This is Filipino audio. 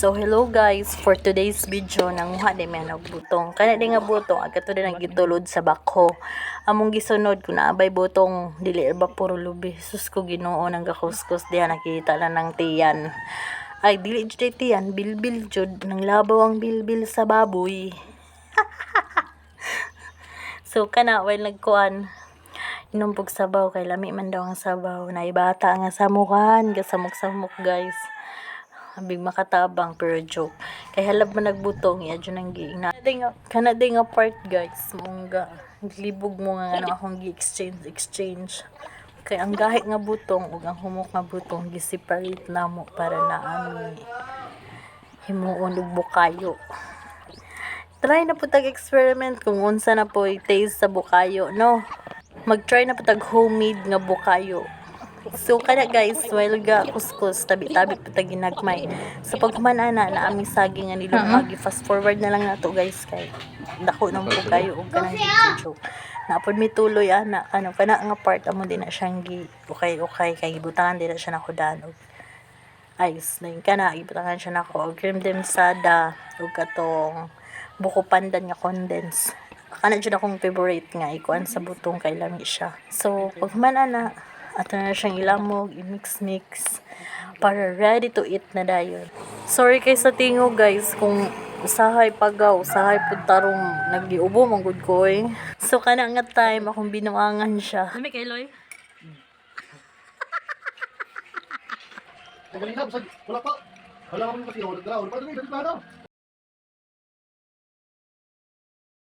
So hello guys, for today's video nanguha di may nagbutong. Kana di nga butong agad to din nagitulod sa bakho. Among gisunod kun naabay butong dili ba puro lubi. Sus ko Ginoo nang gakuskus diha nakita lang ng tiyan. Ay dili jud tiyan, bilbil jud nang labaw ang bilbil sa baboy. So kana while nagkuan inumpog sabaw kay lami man daw ang sabaw. Naibata nga samukan, gasamok-samok guys. Abig makatabang pero joke kay halab man nagbutong iya jud nang giingna kana day nga part guys mongga libog mo nga ano akong gi-exchange kay ang gahi nga butong ug ang humok nga butong gi-separate namo para naami himuon og bukayo. Try na po tag experiment kung unsa na po taste sa bukayo no, mag-try na po tag homemade nga bukayo. So kada guys, while ga kuskus tabi-tabi pa ginagmay. So pag manana na aming saging nga nilumagi, fast forward na lang nato guys kay dako nang po kayo og kanang video. Napod mi tuloy ana kana nga part amo din na siyang gi okay kay gibutangan din na siya nakudan og ice ning kana gibutangan siya nako og cream demsada og katong buko pandan nga condense. Kana jud akong favorite nga ikuan sa butong kay lami siya. So pag manana ato na siyang ilamog, i-mix para ready to eat na dayon. Sorry kay sa tingo guys kung usahay pagaw, usahay pud tarong nagiubo man gud ko eh. So kana nga time akong binuangan siya. Lami kay Loy. Wala pa. Wala pa kasi ako nagdraw. Paano